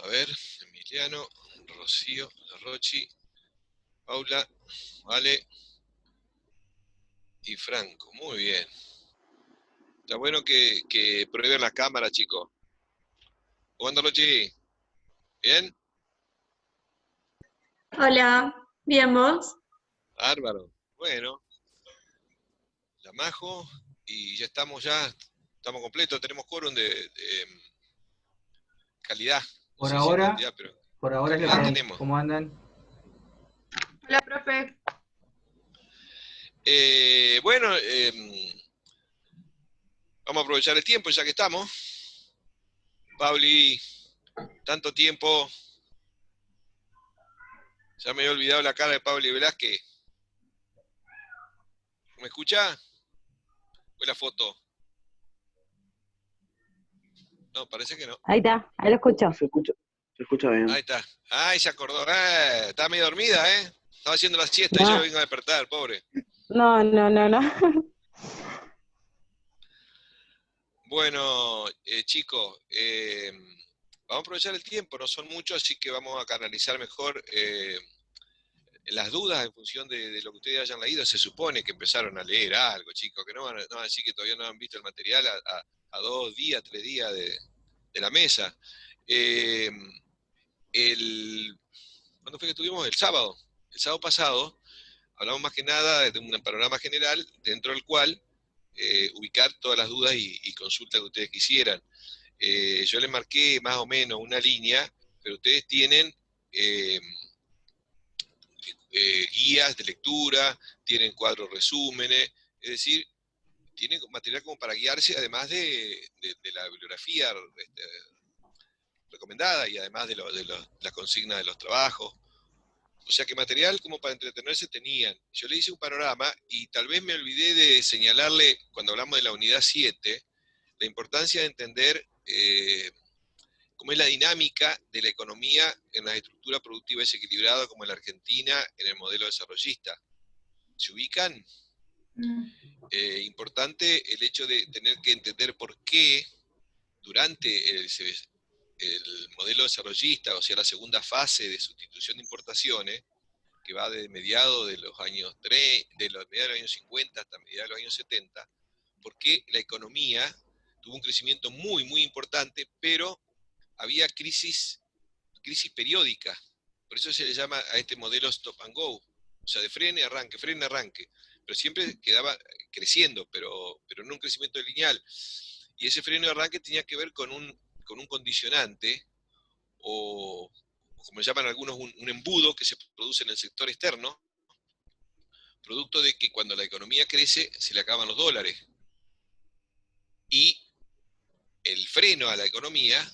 A ver, Emiliano, Rocío, Rochi, Paula, Vale y Franco. Muy bien. Está bueno que prueben la cámara, chicos. ¿Cómo anda, Rochi? ¿Bien? Hola, bien vos. Bárbaro. Bueno, la Majo y estamos completos, tenemos quórum de calidad. No Por sé si ahora, cantidad, pero por ahora es lo que calidad hay. tenemos. ¿Cómo andan? Hola, profe. Bueno, vamos a aprovechar el tiempo ya que estamos. Pauli, tanto tiempo, ya me había olvidado la cara de Pauli Velázquez. ¿Me escucha? ¿Fue la foto? No, parece que no. Ahí está, ahí lo escucho. Se escucha bien. Ahí está. Ay, se acordó. Estaba medio dormida, ¿eh? Estaba haciendo la siesta y yo No, lo vengo a despertar, pobre. no. Bueno, chicos, vamos a aprovechar el tiempo, no son muchos, así que vamos a canalizar mejor las dudas en función de lo que ustedes hayan leído. Se supone que empezaron a leer algo, chicos, que no van a decir que todavía no han visto el material a 2 días, 3 días de la mesa. Eh, ¿Cuándo fue que estuvimos? El sábado. El sábado pasado hablamos más que nada de un panorama general dentro del cual ubicar todas las dudas y consultas que ustedes quisieran. Yo les marqué más o menos una línea, pero ustedes tienen eh, guías de lectura, tienen cuadros resúmenes, es decir, tienen material como para guiarse, además de la bibliografía recomendada y además de la consigna de los trabajos. O sea que material como para entretenerse tenían. Yo le hice un panorama y tal vez me olvidé de señalarle, cuando hablamos de la unidad 7, la importancia de entender cómo es la dinámica de la economía en la estructura productiva desequilibrada como en la Argentina en el modelo desarrollista. ¿Se ubican? Importante el hecho de tener que entender por qué durante el modelo desarrollista, o sea, la segunda fase de sustitución de importaciones, que va desde mediados de los años 3, de los mediados de los años 50 hasta mediados de los años 70, porque la economía tuvo un crecimiento muy, muy importante, pero había crisis periódicas. Por eso se le llama a este modelo stop and go, o sea, de frene, arranque, frene, arranque. Pero siempre quedaba creciendo, pero no un crecimiento lineal. Y ese freno de arranque tenía que ver con un condicionante, o como llaman algunos, un embudo que se produce en el sector externo, producto de que cuando la economía crece se le acaban los dólares. Y el freno a la economía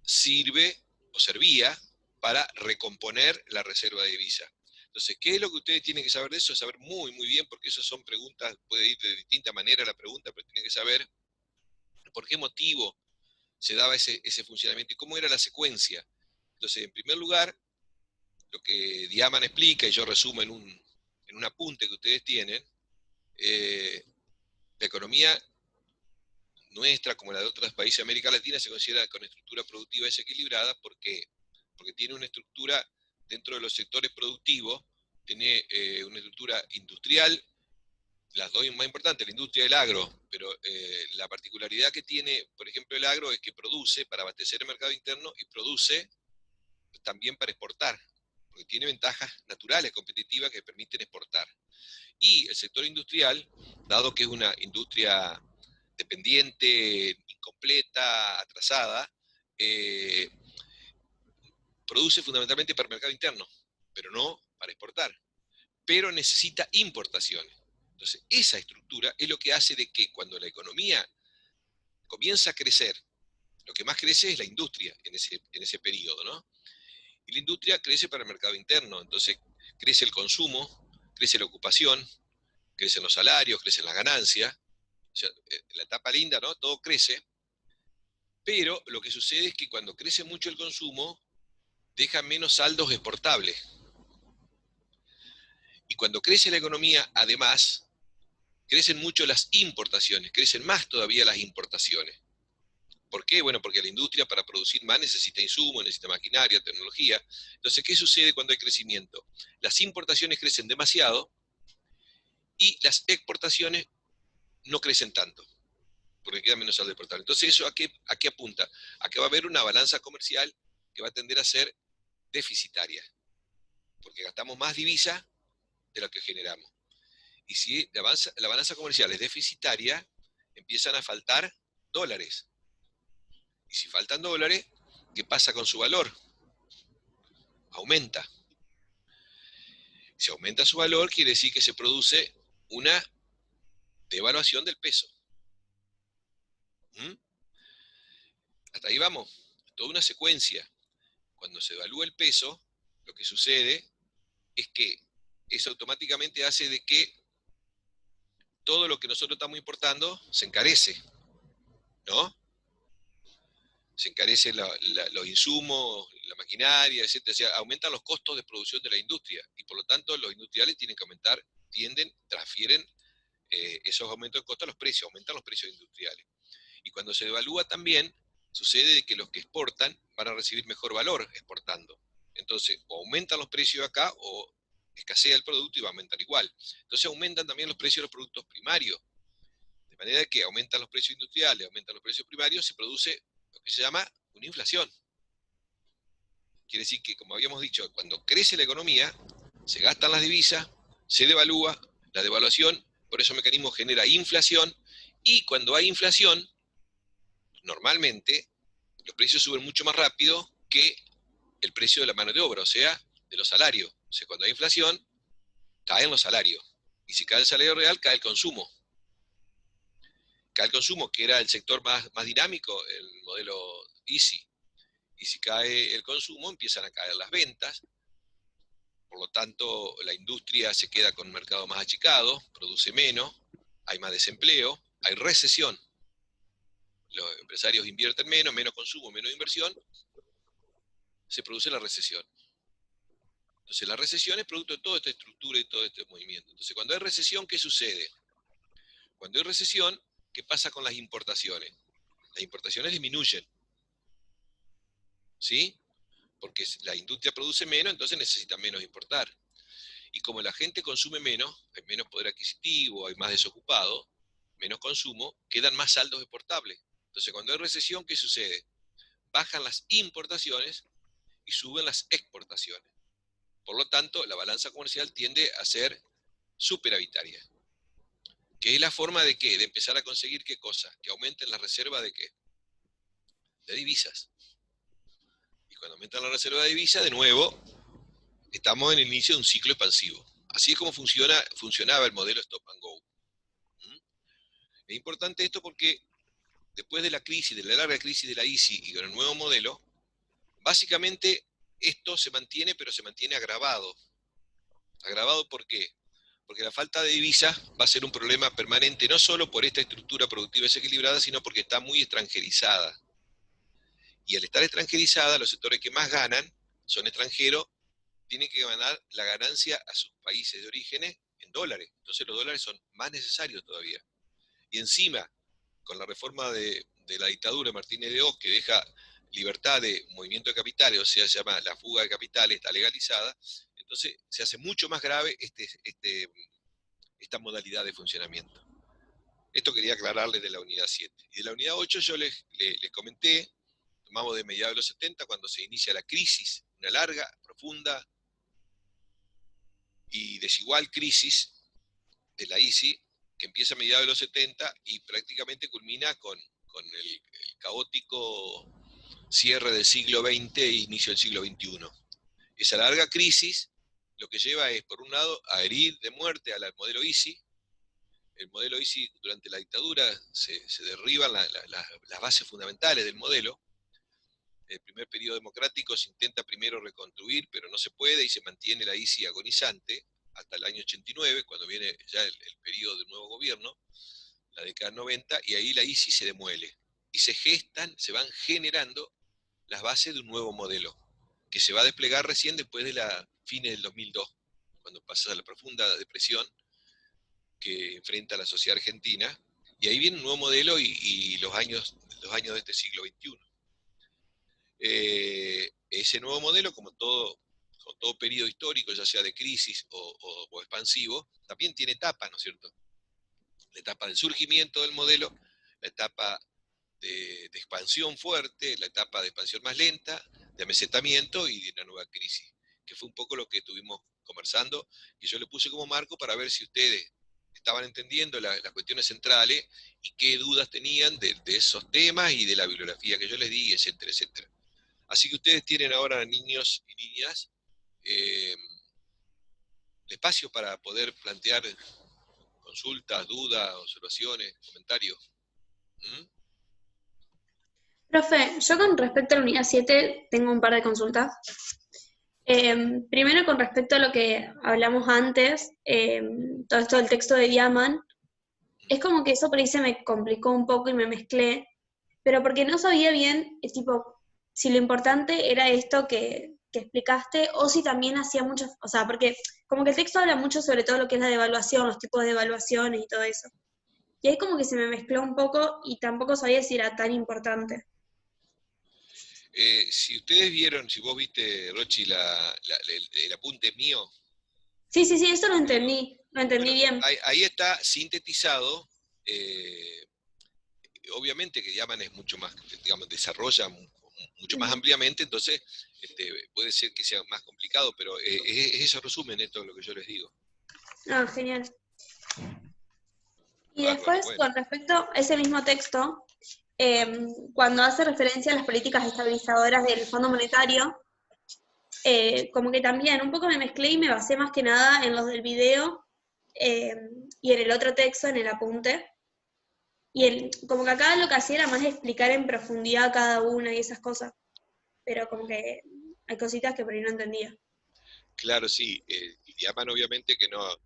sirve o servía para recomponer la reserva de divisa. Entonces, ¿qué es lo que ustedes tienen que saber de eso? Saber muy, muy bien, porque eso son preguntas, puede ir de distinta manera la pregunta, pero tienen que saber por qué motivo se daba ese funcionamiento y cómo era la secuencia. Entonces, en primer lugar, lo que Diaman explica, y yo resumo en un apunte que ustedes tienen, la economía nuestra, como la de otros países de América Latina, se considera con estructura productiva desequilibrada. ¿Por qué? Porque tiene una estructura dentro de los sectores productivos, tiene una estructura industrial, las dos más importantes, la industria y el agro, pero la particularidad que tiene, por ejemplo, el agro es que produce para abastecer el mercado interno y produce también para exportar, porque tiene ventajas naturales, competitivas, que permiten exportar. Y el sector industrial, dado que es una industria dependiente, incompleta, atrasada, eh, produce fundamentalmente para el mercado interno, pero no para exportar. Pero necesita importaciones. Entonces, esa estructura es lo que hace de que cuando la economía comienza a crecer, lo que más crece es la industria en ese periodo, ¿no? Y la industria crece para el mercado interno, entonces crece el consumo, crece la ocupación, crecen los salarios, crecen las ganancias, o sea, la etapa linda, ¿no? Todo crece, pero lo que sucede es que cuando crece mucho el consumo, deja menos saldos exportables. Y cuando crece la economía, además, crecen mucho las importaciones, crecen más todavía las importaciones. ¿Por qué? Bueno, porque la industria para producir más necesita insumos, necesita maquinaria, tecnología. Entonces, ¿qué sucede cuando hay crecimiento? Las importaciones crecen demasiado y las exportaciones no crecen tanto, porque queda menos saldo exportable. Entonces, ¿eso a qué apunta? A que va a haber una balanza comercial que va a tender a ser deficitaria, porque gastamos más divisa de lo que generamos. Y si la balanza comercial es deficitaria, empiezan a faltar dólares. Y si faltan dólares, ¿qué pasa con su valor? Aumenta. Si aumenta su valor, quiere decir que se produce una devaluación del peso. ¿Mm? Hasta ahí vamos. Toda una secuencia. Cuando se devalúa el peso, lo que sucede es que eso automáticamente hace de que todo lo que nosotros estamos importando se encarece, ¿no? Se encarecen los insumos, la maquinaria, etc. O sea, aumentan los costos de producción de la industria y por lo tanto los industriales tienen que aumentar, transfieren esos aumentos de costos a los precios, aumentan los precios industriales. Y cuando se devalúa también, sucede de que los que exportan van a recibir mejor valor exportando. Entonces, o aumentan los precios acá o escasea el producto y va a aumentar igual. Entonces aumentan también los precios de los productos primarios. De manera que aumentan los precios industriales, aumentan los precios primarios, se produce lo que se llama una inflación. Quiere decir que, como habíamos dicho, cuando crece la economía, se gastan las divisas, se devalúa, la devaluación, por ese mecanismo genera inflación, y cuando hay inflación, normalmente los precios suben mucho más rápido que el precio de la mano de obra, o sea, de los salarios. O sea, cuando hay inflación, caen los salarios. Y si cae el salario real, cae el consumo. Cae el consumo, que era el sector más dinámico, el modelo Easy. Y si cae el consumo, empiezan a caer las ventas. Por lo tanto, la industria se queda con un mercado más achicado, produce menos, hay más desempleo, hay recesión. Los empresarios invierten menos, menos consumo, menos inversión, se produce la recesión. Entonces, la recesión es producto de toda esta estructura y todo este movimiento. Entonces, cuando hay recesión, ¿qué sucede? Cuando hay recesión, ¿qué pasa con las importaciones? Las importaciones disminuyen. ¿Sí? Porque la industria produce menos, entonces necesita menos importar. Y como la gente consume menos, hay menos poder adquisitivo, hay más desocupados, menos consumo, quedan más saldos exportables. Entonces, cuando hay recesión, ¿qué sucede? Bajan las importaciones y suben las exportaciones. Por lo tanto, la balanza comercial tiende a ser superavitaria. ¿Qué es la forma de qué? De empezar a conseguir qué cosa? Que aumenten las reservas de qué? De divisas. Y cuando aumentan la reserva de divisas, de nuevo, estamos en el inicio de un ciclo expansivo. Así es como funcionaba el modelo Stop and Go. Es importante esto porque después de la crisis, de la larga crisis de la ICI y con el nuevo modelo, básicamente esto se mantiene, pero se mantiene agravado. ¿Agravado por qué? Porque la falta de divisas va a ser un problema permanente, no solo por esta estructura productiva desequilibrada, sino porque está muy extranjerizada. Y al estar extranjerizada, los sectores que más ganan son extranjeros, tienen que ganar la ganancia a sus países de origen en dólares. Entonces los dólares son más necesarios todavía. Y encima, con la reforma de la dictadura de Martínez de Oz, que deja libertad de movimiento de capitales, o sea, se llama la fuga de capitales, está legalizada, entonces se hace mucho más grave esta modalidad de funcionamiento. Esto quería aclararles de la unidad 7. Y de la unidad 8 yo les comenté, tomamos de mediados de los 70, cuando se inicia la crisis, una larga, profunda y desigual crisis de la ICI, que empieza a mediados de los 70 y prácticamente culmina con el caótico cierre del siglo XX e inicio del siglo XXI. Esa larga crisis lo que lleva es, por un lado, a herir de muerte al modelo ICI. El modelo ICI durante la dictadura se derriban las bases fundamentales del modelo. El primer periodo democrático se intenta primero reconstruir, pero no se puede y se mantiene la ICI agonizante hasta el año 89, cuando viene ya el periodo del nuevo gobierno, la década 90, y ahí la ICI se demuele. Y se van generando las bases de un nuevo modelo, que se va a desplegar recién después de la fines del 2002, cuando pasa la profunda depresión que enfrenta la sociedad argentina, y ahí viene un nuevo modelo y los años los años de este siglo XXI. Ese nuevo modelo, como todo periodo histórico, ya sea de crisis o expansivo, también tiene etapas, ¿no es cierto? La etapa del surgimiento del modelo, la etapa de expansión fuerte, la etapa de expansión más lenta, de amesetamiento y de una nueva crisis, que fue un poco lo que estuvimos conversando, y yo le puse como marco para ver si ustedes estaban entendiendo las cuestiones centrales y qué dudas tenían de esos temas y de la bibliografía que yo les di, etcétera, etcétera. Así que ustedes tienen ahora, niños y niñas, el espacio para poder plantear consultas, dudas, observaciones, comentarios. ¿Mm? Profe, yo con respecto a la unidad 7 tengo un par de consultas. Primero con respecto a lo que hablamos antes, todo esto del texto de Diaman, es como que eso por ahí se me complicó un poco y me mezclé, pero porque no sabía bien, tipo, si lo importante era esto que explicaste o si también hacía mucho, o sea, porque como que el texto habla mucho sobre todo lo que es la devaluación, los tipos de devaluaciones y todo eso. Y ahí como que se me mezcló un poco y tampoco sabía si era tan importante. Si ustedes vieron, si vos viste, Rochi, el apunte mío, Sí, sí, sí, eso lo entendí bueno, bien. ahí está sintetizado. eh, Obviamente que Yaman es mucho más, digamos, desarrolla mucho más Ujú. ampliamente, entonces puede ser que sea más complicado, pero es ese resumen esto es lo que yo les digo. Ah, genial. Y Bárbaro, después, bueno. con respecto a ese mismo texto, cuando hace referencia a las políticas estabilizadoras del Fondo Monetario, como que también un poco me mezclé y me basé más que nada en los del video eh, y en el otro texto, en el apunte. Y como que acá lo que hacía era más explicar en profundidad cada una y esas cosas, pero como que hay cositas que por ahí no entendía. Claro, sí. Yaman obviamente que no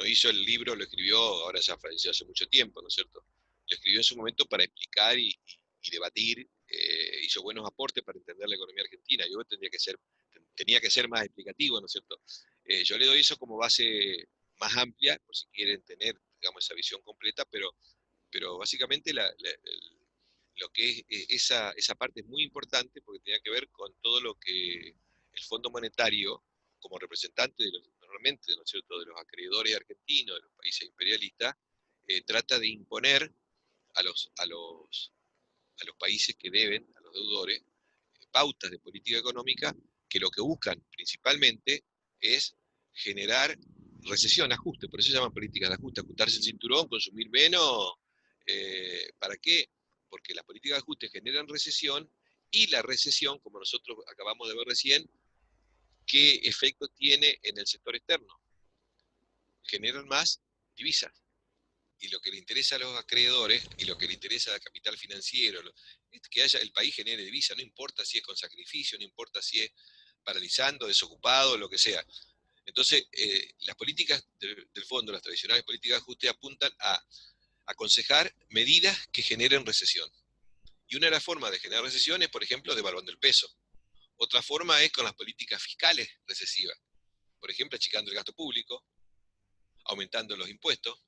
hizo el libro, lo escribió, ahora ya falleció hace mucho tiempo, ¿no es cierto? Lo escribió en su momento para explicar y debatir, hizo buenos aportes para entender la economía argentina. Yo tenía que ser más explicativo, ¿no es cierto? Yo le doy eso como base más amplia, por si quieren tener, digamos, esa visión completa, pero básicamente lo que es esa parte es muy importante porque tenía que ver con todo lo que el Fondo Monetario, como representante normalmente, ¿no es cierto?, de los acreedores argentinos, de los países imperialistas, trata de imponer a los países que deben, a los deudores, pautas de política económica que lo que buscan principalmente es generar recesión, ajuste, por eso se llaman políticas de ajuste, ajustarse el cinturón, consumir menos. ¿Para qué? Porque las políticas de ajuste generan recesión y la recesión, como nosotros acabamos de ver recién, ¿qué efecto tiene en el sector externo? Generan más divisas. Y lo que le interesa a los acreedores y lo que le interesa al capital financiero es que el país genere divisa, no importa si es con sacrificio, no importa si es paralizando, desocupado, lo que sea. Entonces, las políticas del fondo, las tradicionales políticas de ajuste, apuntan a aconsejar medidas que generen recesión. Y una de las formas de generar recesión es, por ejemplo, devaluando el peso. Otra forma es con las políticas fiscales recesivas. Por ejemplo, achicando el gasto público, aumentando los impuestos,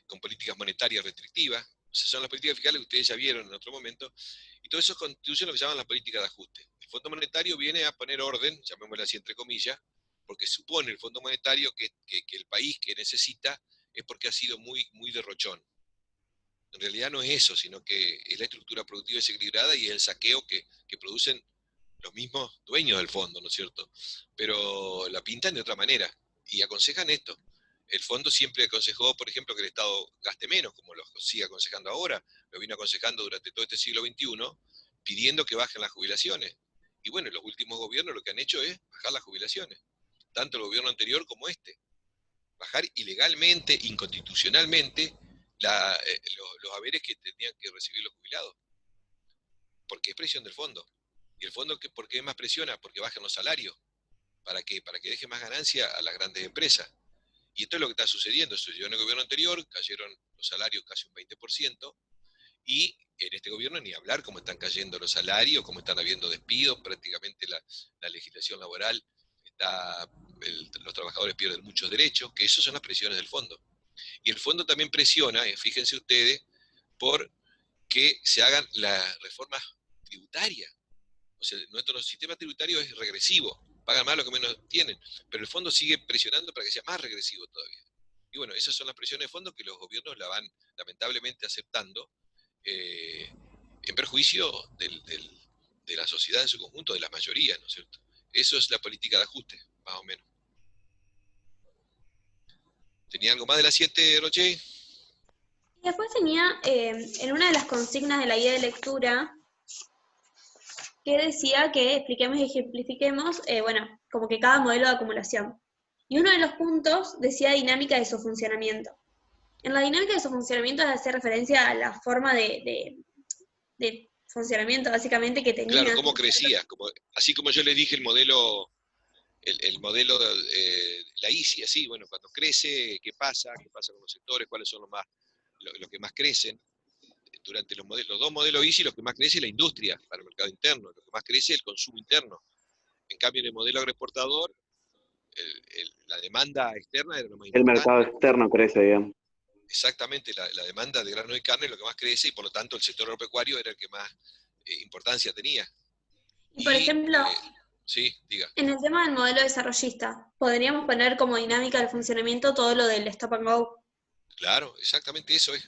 con políticas monetarias restrictivas. O sea, son las políticas fiscales que ustedes ya vieron en otro momento. Y todo eso constituye lo que se llaman las políticas de ajuste. El Fondo Monetario viene a poner orden, llamémoslo así entre comillas, porque supone el Fondo Monetario que el país que necesita es porque ha sido muy derrochón. En realidad no es eso, sino que es la estructura productiva desequilibrada y el saqueo que producen los mismos dueños del fondo, ¿no es cierto? Pero la pintan de otra manera y aconsejan esto. El fondo siempre aconsejó, por ejemplo, que el Estado gaste menos, como lo sigue aconsejando ahora, lo vino aconsejando durante todo este siglo XXI, pidiendo que bajen las jubilaciones. Y bueno, los últimos gobiernos lo que han hecho es bajar las jubilaciones, tanto el gobierno anterior como este. Bajar ilegalmente, inconstitucionalmente, los haberes que tenían que recibir los jubilados, porque es presión del fondo. ¿Y el fondo por qué más presiona? Porque bajan los salarios. ¿Para qué? Para que deje más ganancia a las grandes empresas. Y esto es lo que está sucediendo. Sucedió en el gobierno anterior, cayeron los salarios casi un 20%, y en este gobierno ni hablar cómo están cayendo los salarios, cómo están habiendo despidos, prácticamente la legislación laboral, los trabajadores pierden muchos derechos, que esas son las presiones del fondo. Y el fondo también presiona, fíjense ustedes, por que se hagan las reformas tributarias. O sea, nuestro sistema tributario es regresivo, pagan más lo que menos tienen, pero el fondo sigue presionando para que sea más regresivo todavía. Y bueno, esas son las presiones de fondo que los gobiernos la van lamentablemente aceptando, en perjuicio de la sociedad en su conjunto, de la mayoría, ¿no es cierto? Eso es la política de ajuste, más o menos. ¿Tenía algo más de las 7, Roche? Y después tenía, en una de las consignas de la guía de lectura, que decía que expliquemos y ejemplifiquemos, bueno, como que cada modelo de acumulación. Y uno de los puntos decía dinámica de su funcionamiento. En la dinámica de su funcionamiento hace referencia a la forma de funcionamiento, básicamente, que tenía. Claro, cómo crecía. Así como yo les dije el modelo, la ICI, así, bueno, cuando crece, ¿qué pasa? ¿Qué pasa con los sectores? ¿Cuáles son los que más crecen? Durante los dos modelos ICI, lo que más crece es la industria para el mercado interno, lo que más crece es el consumo interno. En cambio, en el modelo agroexportador, la demanda externa era lo más El importante. mercado externo crece, digamos. Exactamente, la demanda de grano y carne es lo que más crece y por lo tanto el sector agropecuario era el que más importancia tenía. Y por ejemplo, sí, diga. en el tema del modelo desarrollista, podríamos poner como dinámica del funcionamiento todo lo del stop and go. Claro, exactamente eso es.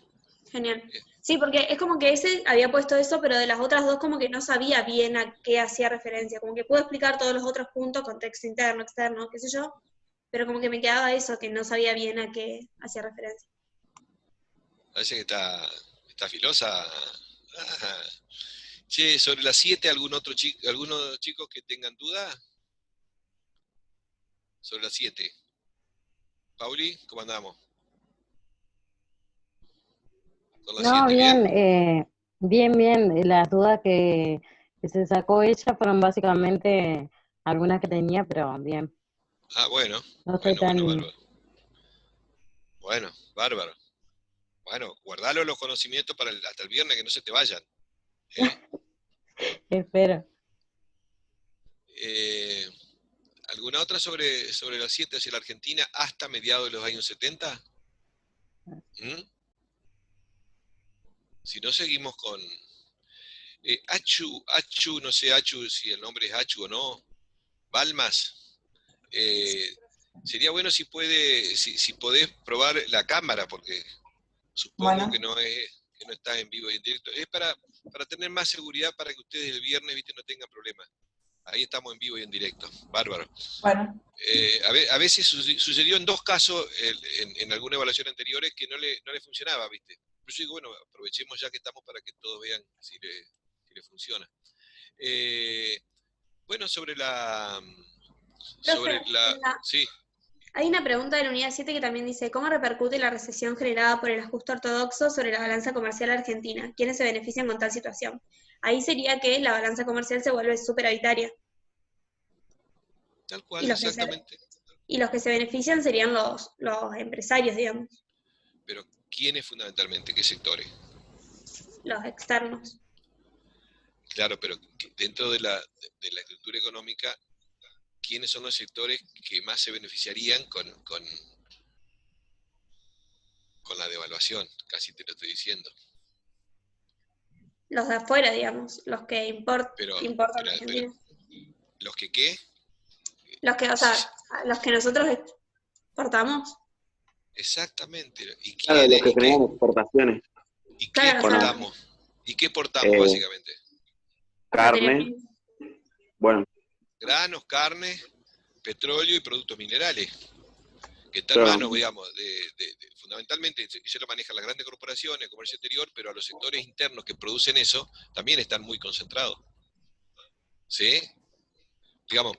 Genial. Sí, porque es como que ese había puesto eso, pero de las otras dos como que no sabía bien a qué hacía referencia. Como que puedo explicar todos los otros puntos, contexto interno, externo, qué sé yo, pero como que me quedaba eso, que no sabía bien a qué hacía referencia. Parece que está filosa. Ah. Che, sobre las 7, ¿algunos chicos que tengan duda? Sobre las 7. Pauli, ¿cómo andamos? No, bien, bien. Las dudas que se sacó ella fueron básicamente algunas que tenía, pero bien. Ah, bueno. No estoy Bárbaro. Bueno, bárbaro. Bueno, guardalo los conocimientos para hasta el viernes, que no se te vayan. Espero. ¿Alguna otra sobre las 7 hacia la Argentina hasta mediados de los años 70? Si no, seguimos con Achu, no sé Achu si el nombre es Achu o no, Balmas. Sería bueno si podés probar la cámara, porque supongo que no está en vivo y en directo. Es para tener más seguridad, para que ustedes el viernes, no tengan problemas. Ahí estamos en vivo y en directo. Bárbaro. Bueno. A veces sucedió en 2 casos en alguna evaluación anteriores que no le funcionaba, ¿viste? Por eso digo, bueno, aprovechemos ya que estamos para que todos vean si le funciona. Bueno, sí. Hay una pregunta de la unidad 7 que también dice, ¿cómo repercute la recesión generada por el ajuste ortodoxo sobre la balanza comercial argentina? ¿Quiénes se benefician con tal situación? Ahí sería que la balanza comercial se vuelve superavitaria. Tal cual, exactamente. Y los que se benefician serían los empresarios, digamos. Pero ¿quiénes fundamentalmente? ¿Qué sectores? Los externos. Claro, pero dentro de la estructura económica, ¿quiénes son los sectores que más se beneficiarían con la devaluación? Casi te lo estoy diciendo. Los de afuera, digamos, los que importan a Argentina. ¿Los que qué? Los que, o sea, los que nosotros exportamos. Exactamente. ¿Y claro, los que generan exportaciones. ¿Y qué exportamos? ¿Y qué exportamos básicamente? Carne. Bueno. Granos, carne, petróleo y productos minerales. Que están en manos, digamos, fundamentalmente, eso lo manejan las grandes corporaciones, el comercio exterior, pero a los sectores internos que producen eso también están muy concentrados. ¿Sí? Digamos,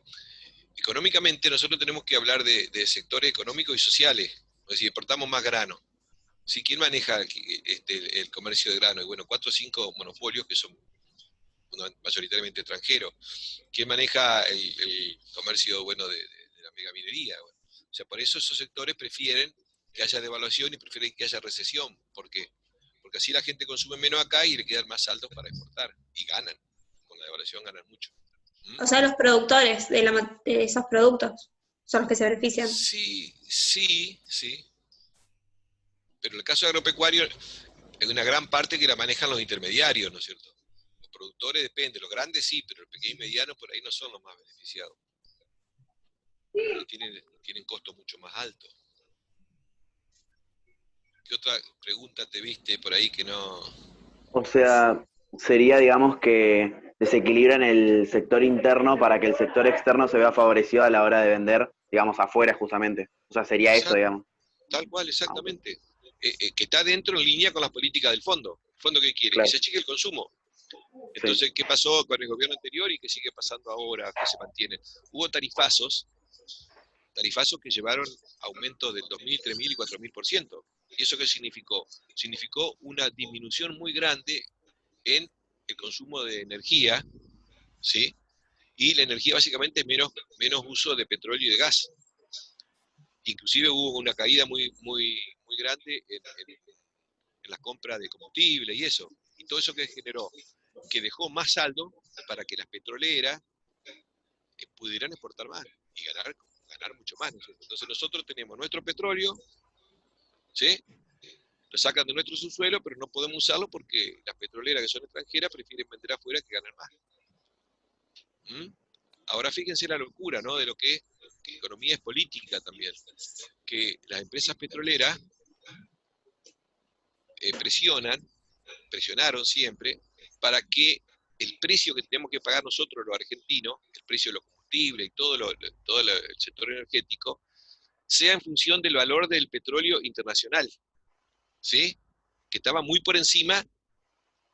económicamente nosotros tenemos que hablar de sectores económicos y sociales. Es decir, exportamos más grano. ¿Sí? ¿Quién maneja el comercio de grano? Y bueno, 4 o 5 monopolios que son mayoritariamente extranjeros. ¿Quién maneja el comercio, bueno, de la megaminería? Bueno, o sea, por eso esos sectores prefieren que haya devaluación y prefieren que haya recesión. ¿Por qué? Porque así la gente consume menos acá y le quedan más saldos para exportar. Y ganan. Con la devaluación ganan mucho. O sea, los productores de esos productos son los que se benefician. Sí. Pero en el caso agropecuario, hay una gran parte que la manejan los intermediarios, ¿no es cierto? Los productores depende, los grandes sí, pero el pequeño y mediano por ahí no son los más beneficiados. Tienen costos mucho más altos. ¿Qué otra pregunta te viste por ahí que no...? O sea, sería, digamos, que desequilibran el sector interno para que el sector externo se vea favorecido a la hora de vender, digamos, afuera justamente. O sea, sería eso, Exacto, digamos. tal cual, Ah, ok. exactamente. Que está dentro en línea con las políticas del fondo. ¿El fondo qué quiere? Que Claro, se achique el consumo. sí. Entonces, ¿qué pasó con el gobierno anterior y qué sigue pasando ahora que se mantiene? Hubo tarifazos que llevaron aumentos del 2.000, 3.000 y 4.000%. ¿Y eso qué significó? Significó una disminución muy grande en el consumo de energía, ¿sí? Y la energía básicamente es menos uso de petróleo y de gas. Inclusive hubo una caída muy grande en la compra de combustible y eso. Y todo eso que generó, que dejó más saldo para que las petroleras pudieran exportar más y ganar mucho más, ¿no es cierto? Entonces nosotros tenemos nuestro petróleo, ¿sí? Lo sacan de nuestro subsuelo, pero no podemos usarlo porque las petroleras que son extranjeras prefieren vender afuera que ganar más. ¿Mm? Ahora fíjense la locura, ¿no? De lo que economía es política también. Que las empresas petroleras presionaron siempre para que el precio que tenemos que pagar nosotros los argentinos, el precio de los combustibles y todo el sector energético, sea en función del valor del petróleo internacional, ¿sí? Que estaba muy por encima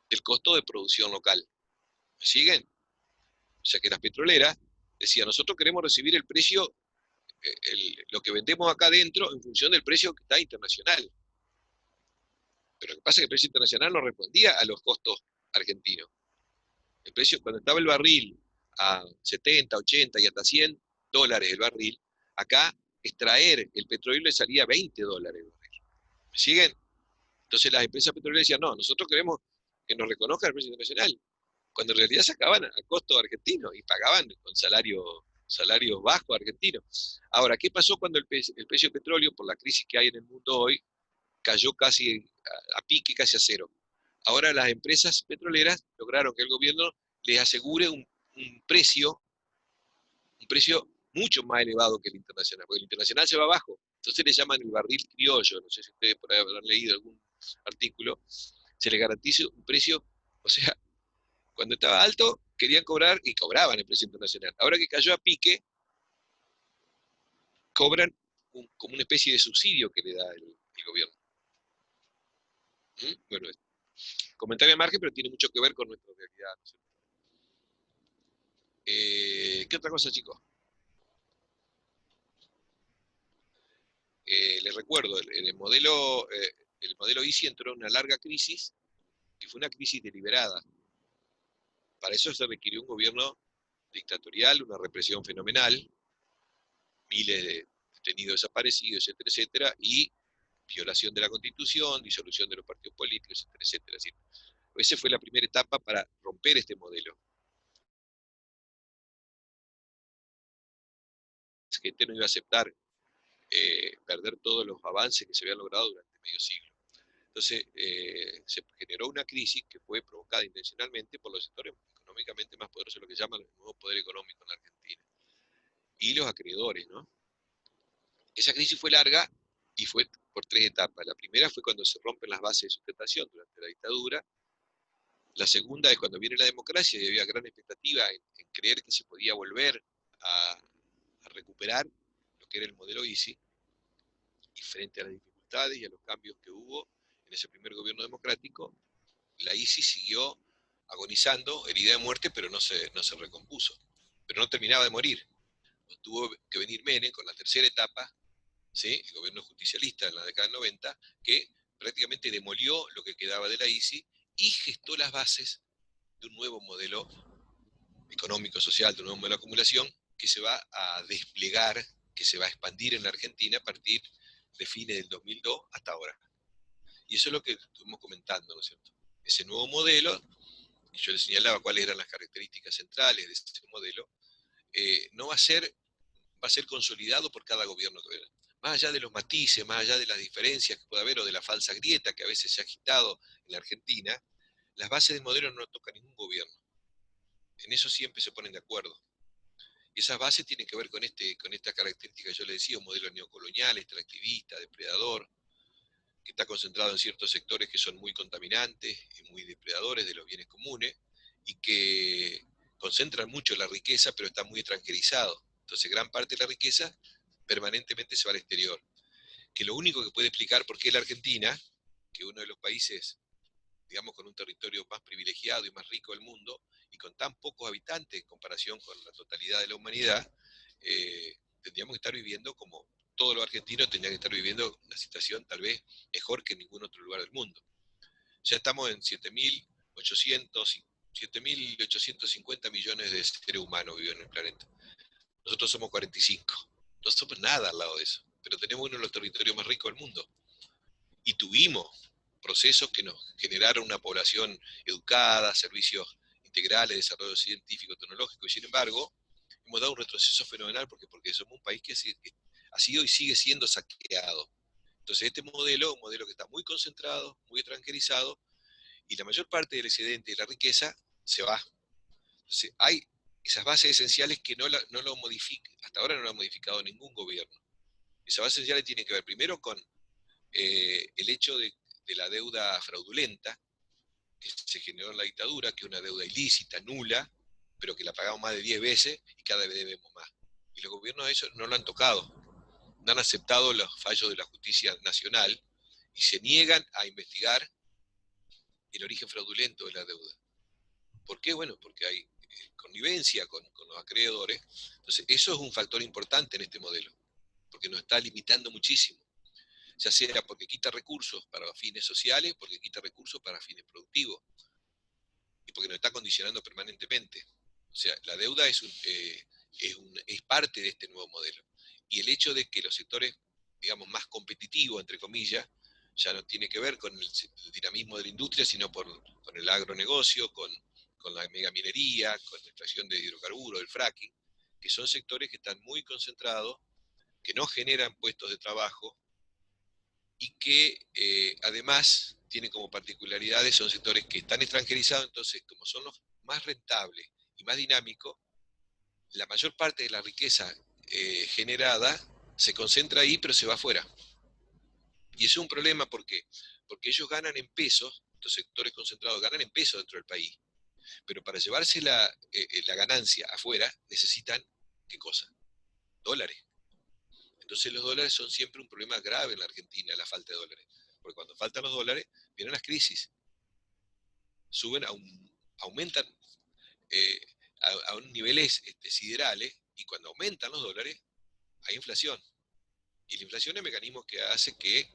del costo de producción local. ¿Me siguen? O sea que las petroleras decían, nosotros queremos recibir el precio, lo que vendemos acá adentro en función del precio que está internacional. Pero lo que pasa es que el precio internacional no respondía a los costos argentinos. El precio, cuando estaba el barril a 70, 80 y hasta $100 el barril, acá extraer el petróleo le salía $20 el barril. ¿Me siguen? Entonces las empresas petroleras decían, no, nosotros queremos que nos reconozca el precio internacional, cuando en realidad sacaban a costo argentino y pagaban con salarios bajos argentinos. Ahora, ¿qué pasó cuando el precio del petróleo, por la crisis que hay en el mundo hoy, cayó casi a pique, casi a cero? Ahora las empresas petroleras lograron que el gobierno les asegure un precio mucho más elevado que el internacional, porque el internacional se va abajo. Entonces le llaman el barril criollo, no sé si ustedes por ahí habrán leído algún artículo, se le garantiza un precio, o sea, cuando estaba alto querían cobrar y cobraban el precio internacional. Ahora que cayó a pique, cobran como una especie de subsidio que le da el gobierno. Bueno, comentario de margen, pero tiene mucho que ver con nuestra realidad, ¿no? ¿Qué otra cosa, chicos? Les recuerdo, el modelo ICI entró en una larga crisis, que fue una crisis deliberada. Para eso se requirió un gobierno dictatorial, una represión fenomenal, miles de detenidos desaparecidos, etcétera, etcétera, y violación de la Constitución, disolución de los partidos políticos, etcétera, etcétera. Así, esa fue la primera etapa para romper este modelo. La gente no iba a aceptar perder todos los avances que se habían logrado durante medio siglo. Entonces, se generó una crisis que fue provocada intencionalmente por los sectores económicamente más poderosos, lo que llaman el nuevo poder económico en la Argentina, y los acreedores, ¿no? Esa crisis fue larga y fue por tres etapas. La primera fue cuando se rompen las bases de sustentación durante la dictadura. La segunda es cuando viene la democracia y había gran expectativa en creer que se podía volver a recuperar lo que era el modelo ICI, y frente a las dificultades y a los cambios que hubo en ese primer gobierno democrático, la ICI siguió agonizando, herida de muerte, pero no se recompuso. Pero no terminaba de morir. Tuvo que venir Menem con la tercera etapa, ¿sí? El gobierno justicialista en la década del 90, que prácticamente demolió lo que quedaba de la ICI y gestó las bases de un nuevo modelo económico, social, de un nuevo modelo de acumulación que se va a desplegar, que se va a expandir en la Argentina a partir de fines del 2002 hasta ahora. Y eso es lo que estuvimos comentando, ¿no es cierto? Ese nuevo modelo, y yo les señalaba cuáles eran las características centrales de ese modelo, no va a ser consolidado por cada gobierno que venga. más allá de los matices, más allá de las diferencias que puede haber o de la falsa grieta que a veces se ha agitado en la Argentina, las bases del modelo no toca ningún gobierno. En eso siempre se ponen de acuerdo. Y esas bases tienen que ver con esta característica que yo le decía, un modelo neocolonial, extractivista, depredador, que está concentrado en ciertos sectores que son muy contaminantes y muy depredadores de los bienes comunes, y que concentran mucho la riqueza, pero está muy extranjerizado. Entonces, gran parte de la riqueza permanentemente se va al exterior. Que lo único que puede explicar por qué la Argentina, que uno de los países, digamos, con un territorio más privilegiado y más rico del mundo, y con tan pocos habitantes en comparación con la totalidad de la humanidad, tendríamos que estar viviendo como todos los argentinos tendrían que estar viviendo una situación tal vez mejor que en ningún otro lugar del mundo. Ya estamos en 7.850 millones de seres humanos viven en el planeta. Nosotros somos 45. No somos nada al lado de eso, pero tenemos uno de los territorios más ricos del mundo. Y tuvimos procesos que nos generaron una población educada, servicios integrales, desarrollo científico, tecnológico, y sin embargo, hemos dado un retroceso fenomenal porque somos un país que ha sido y sigue siendo saqueado. Entonces, este modelo es un modelo que está muy concentrado, muy extranjerizado, y la mayor parte del excedente de la riqueza se va. Entonces, hay esas bases esenciales que no lo modifican, hasta ahora no lo ha modificado ningún gobierno. Esas bases esenciales tienen que ver primero con el hecho de la deuda fraudulenta que se generó en la dictadura, que es una deuda ilícita, nula, pero que la pagamos más de 10 veces y cada vez debemos más. Y los gobiernos de eso no lo han tocado, no han aceptado los fallos de la justicia nacional y se niegan a investigar el origen fraudulento de la deuda. ¿Por qué? Bueno, porque hay connivencia con los acreedores. Entonces, eso es un factor importante en este modelo, porque nos está limitando muchísimo, ya sea porque quita recursos para fines sociales, porque quita recursos para fines productivos, y porque nos está condicionando permanentemente. O sea, la deuda es parte de este nuevo modelo. Y el hecho de que los sectores, digamos, más competitivos, entre comillas, ya no tiene que ver con el dinamismo de la industria, sino con el agronegocio, con la megaminería, con la extracción de hidrocarburos, el fracking, que son sectores que están muy concentrados, que no generan puestos de trabajo y que además tienen como particularidades, son sectores que están extranjerizados, entonces como son los más rentables y más dinámicos, la mayor parte de la riqueza generada se concentra ahí, pero se va afuera. Y eso es un problema porque ellos ganan en pesos, estos sectores concentrados ganan en pesos dentro del país, pero para llevarse la ganancia afuera necesitan, ¿qué cosa? Dólares. Entonces los dólares son siempre un problema grave en la Argentina, la falta de dólares. Porque cuando faltan los dólares, vienen las crisis. Suben, aumentan a unos niveles siderales, y cuando aumentan los dólares, hay inflación. Y la inflación es el mecanismo que hace que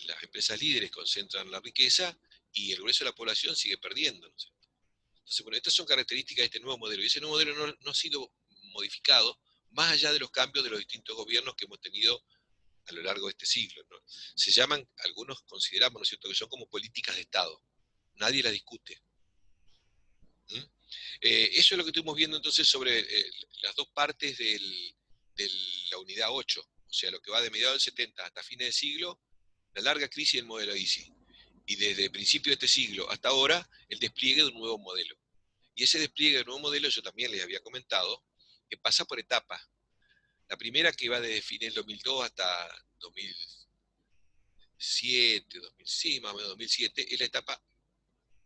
las empresas líderes concentran la riqueza y el grueso de la población sigue perdiendo, ¿no? Entonces, bueno, estas son características de este nuevo modelo. Y ese nuevo modelo no ha sido modificado más allá de los cambios de los distintos gobiernos que hemos tenido a lo largo de este siglo, ¿no? Se llaman, algunos consideramos, ¿no es cierto?, que son como políticas de Estado. Nadie las discute. Eso es lo que estuvimos viendo entonces sobre las dos partes de la unidad 8, o sea, lo que va de mediados del 70 hasta fines de siglo, la larga crisis del modelo ICI. Y desde el principio de este siglo hasta ahora, el despliegue de un nuevo modelo. Y ese despliegue del nuevo modelo, yo también les había comentado, que pasa por etapas. La primera, que va desde fines del 2002 hasta 2007, sí, más o menos 2007, es la etapa,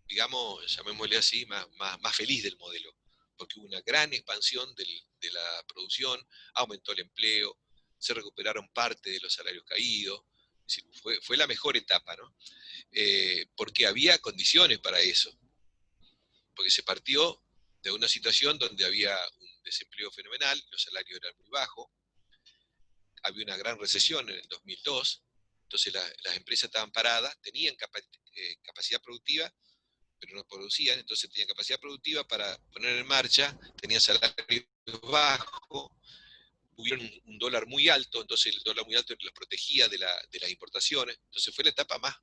digamos, llamémosle así, más feliz del modelo, porque hubo una gran expansión de la producción, aumentó el empleo, se recuperaron parte de los salarios caídos, es decir, fue la mejor etapa, ¿no? Porque había condiciones para eso, porque se partió de una situación donde había un desempleo fenomenal, los salarios eran muy bajos, había una gran recesión en el 2002, entonces las empresas estaban paradas, tenían capacidad productiva, pero no producían, entonces tenían capacidad productiva para poner en marcha, tenían salarios bajos, hubieron un dólar muy alto, entonces el dólar muy alto los protegía de las importaciones, entonces fue la etapa más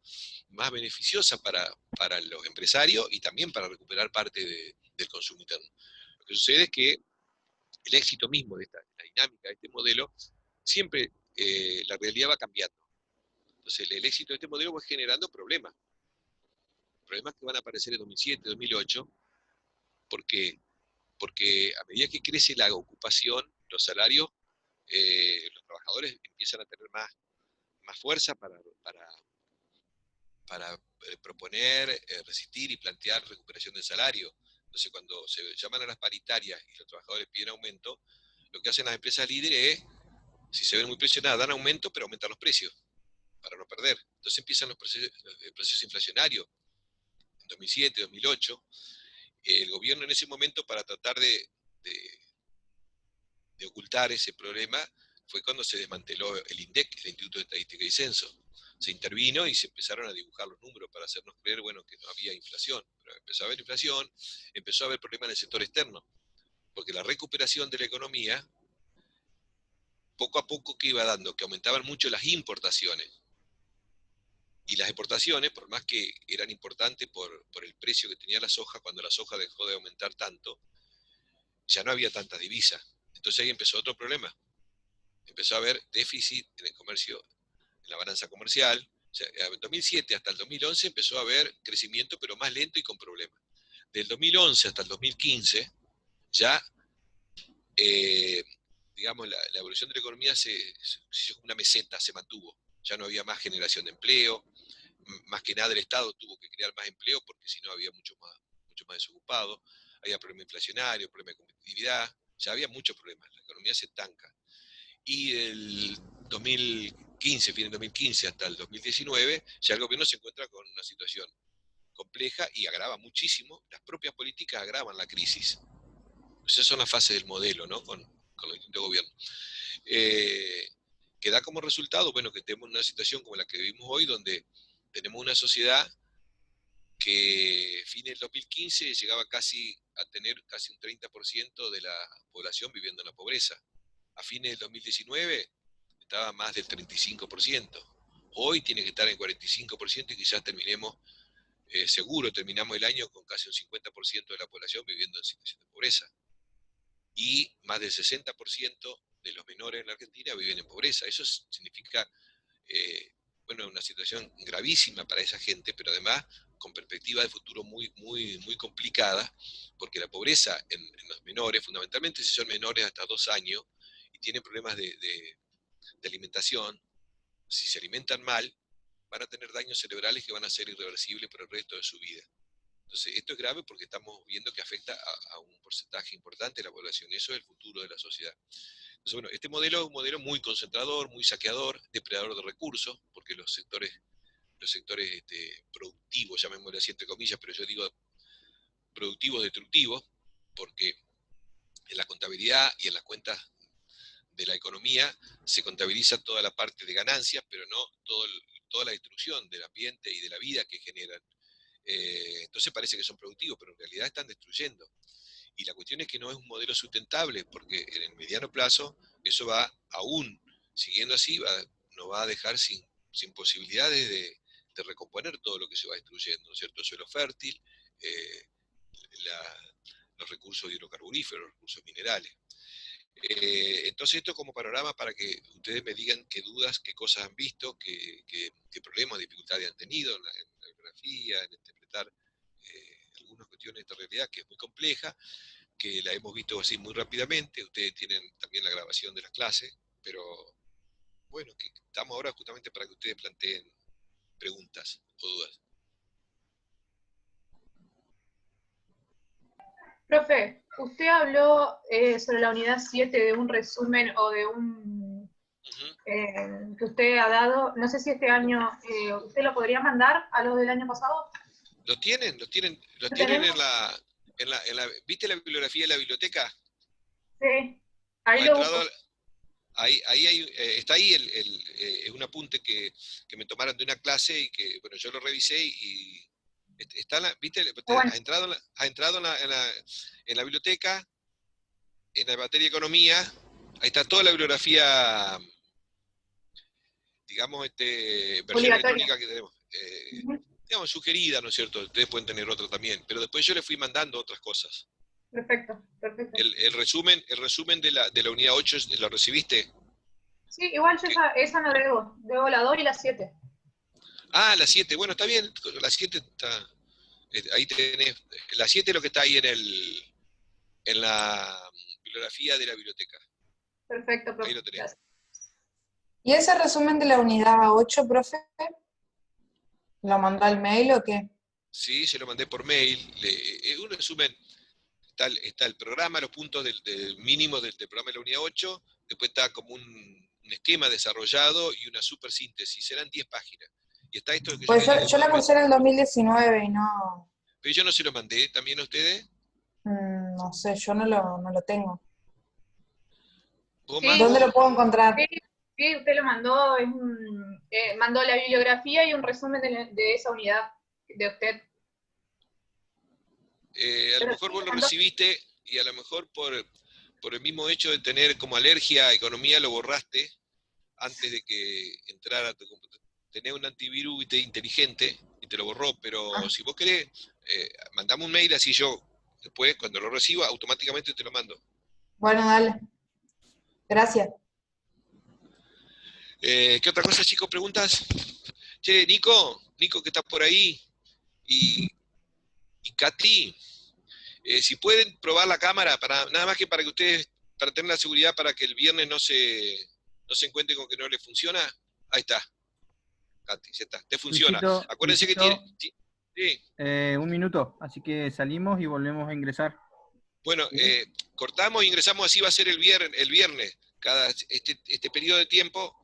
beneficiosa para los empresarios y también para recuperar parte del consumo interno. Lo que sucede es que el éxito mismo de la dinámica de este modelo siempre la realidad va cambiando. Entonces el éxito de este modelo va generando problemas que van a aparecer en 2007, 2008, porque a medida que crece la ocupación, los salarios, los trabajadores empiezan a tener más fuerza para proponer, resistir y plantear recuperación del salario. Entonces, cuando se llaman a las paritarias y los trabajadores piden aumento, lo que hacen las empresas líderes es, si se ven muy presionadas, dan aumento, pero aumentan los precios, para no perder. Entonces empiezan los procesos inflacionarios. En 2007, 2008, el gobierno en ese momento, para tratar de ocultar ese problema, fue cuando se desmanteló el INDEC, el Instituto de Estadística y Censo. Se intervino y se empezaron a dibujar los números para hacernos creer, bueno, que no había inflación. Pero empezó a haber inflación, empezó a haber problemas en el sector externo, porque la recuperación de la economía, poco a poco, que iba dando, que aumentaban mucho las importaciones. Y las exportaciones, por más que eran importantes por el precio que tenía la soja, cuando la soja dejó de aumentar tanto, ya no había tantas divisas. Entonces ahí empezó otro problema. Empezó a haber déficit en el comercio, en la balanza comercial. O sea, en 2007 hasta el 2011 empezó a haber crecimiento, pero más lento y con problemas. Del 2011 hasta el 2015, ya, digamos, la evolución de la economía se hizo una meseta, se mantuvo. Ya no había más generación de empleo. Más que nada el Estado tuvo que crear más empleo porque si no había mucho más desocupados. Había problemas inflacionarios, problemas de competitividad. Ya había muchos problemas. La economía se estanca. Y del 2015, fin del 2015 hasta el 2019, ya el gobierno se encuentra con una situación compleja y agrava muchísimo. Las propias políticas agravan la crisis. Esas son las fases del modelo, ¿no? Con los distintos gobiernos. Que da como resultado, bueno, que tenemos una situación como la que vivimos hoy, donde tenemos una sociedad que fin del 2015 llegaba a tener casi un 30% de la población viviendo en la pobreza. A fines del 2019 estaba más del 35%. Hoy tiene que estar en 45% y quizás terminamos el año con casi un 50% de la población viviendo en situación de pobreza. Y más del 60% de los menores en la Argentina viven en pobreza. Eso significa, una situación gravísima para esa gente, pero además con perspectiva de futuro muy, muy, muy complicada, porque la pobreza en los menores, fundamentalmente si son menores hasta 2 años, y tienen problemas de alimentación, si se alimentan mal, van a tener daños cerebrales que van a ser irreversibles por el resto de su vida. Entonces, esto es grave porque estamos viendo que afecta a un porcentaje importante de la población, y eso es el futuro de la sociedad. Entonces, bueno, este modelo es un modelo muy concentrador, muy saqueador, depredador de recursos, porque los sectores productivos, llamémosle así entre comillas, pero yo digo productivos destructivos, porque en la contabilidad y en las cuentas de la economía se contabiliza toda la parte de ganancias, pero no toda la destrucción del ambiente y de la vida que generan. Entonces parece que son productivos, pero en realidad están destruyendo. Y la cuestión es que no es un modelo sustentable, porque en el mediano plazo eso va, aún siguiendo así, nos va a dejar sin posibilidades de recomponer todo lo que se va destruyendo, ¿no es cierto? El suelo fértil, los recursos hidrocarburíferos, los recursos minerales. Entonces esto como panorama para que ustedes me digan qué dudas, qué cosas han visto, qué problemas, dificultades han tenido en la bibliografía, en interpretar algunas cuestiones de esta realidad que es muy compleja, que la hemos visto así muy rápidamente. Ustedes tienen también la grabación de las clases, pero bueno, que estamos ahora justamente para que ustedes planteen preguntas o dudas. Profe, usted habló sobre la unidad 7 de un resumen o de un que usted ha dado. No sé si este año usted lo podría mandar a los del año pasado. Lo tienen en la ¿viste la bibliografía de la biblioteca? Sí, ahí lo busco. Está ahí es un apunte que me tomaron de una clase y que, bueno, yo lo revisé y está, ¿viste? Bueno. Ha entrado en la biblioteca, en la materia de economía, ahí está toda la bibliografía, digamos, versión electrónica que tenemos. Digamos, sugerida, ¿no es cierto? Ustedes pueden tener otra también, pero después yo les fui mandando otras cosas. Perfecto. El resumen de la unidad 8, ¿lo recibiste? Sí, igual yo esa no debo la 2 y la 7. Ah, la 7, bueno, está bien, la 7 está, ahí tenés, la 7 es lo que está ahí en la bibliografía de la biblioteca. Perfecto, profe. Ahí lo tenés. Gracias. ¿Y ese resumen de la unidad 8, profe? ¿Lo mandó al mail o qué? Sí, se lo mandé por mail. Un resumen, está el programa, los puntos del mínimo del programa de la unidad 8, después está como un esquema desarrollado y una super síntesis, serán 10 páginas. Y está esto que Pues yo le digo, yo la cursé en el 2019 y no... pero yo no se lo mandé también a ustedes. no sé, yo no lo tengo. ¿Vos, Sí, Mago? ¿Dónde lo puedo encontrar? Sí, usted lo mandó, mandó la bibliografía y un resumen de esa unidad de usted. A lo mejor vos lo recibiste y a lo mejor por el mismo hecho de tener como alergia a economía lo borraste antes de que entrara a tu computadora. Tenés un antivirus inteligente y te lo borró, pero si vos querés, mandame un mail, así yo después, cuando lo reciba, automáticamente te lo mando. Bueno, dale. Gracias. ¿Qué otra cosa, chicos? ¿Preguntas? Che, Nico, que está por ahí, y Katy, si pueden probar la cámara, nada más que para que ustedes, para tener la seguridad, para que el viernes no se encuentren con que no le funciona. Ahí está, Katy, ya está, te funciona. Luisito, Acuérdense que tiene... Sí. Un minuto, así que salimos y volvemos a ingresar. Bueno, cortamos e ingresamos, así va a ser el viernes. Cada este periodo de tiempo,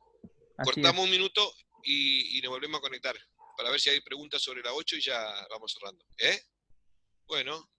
Así cortamos es. un minuto y nos volvemos a conectar para ver si hay preguntas sobre la 8 y ya vamos cerrando. Bueno.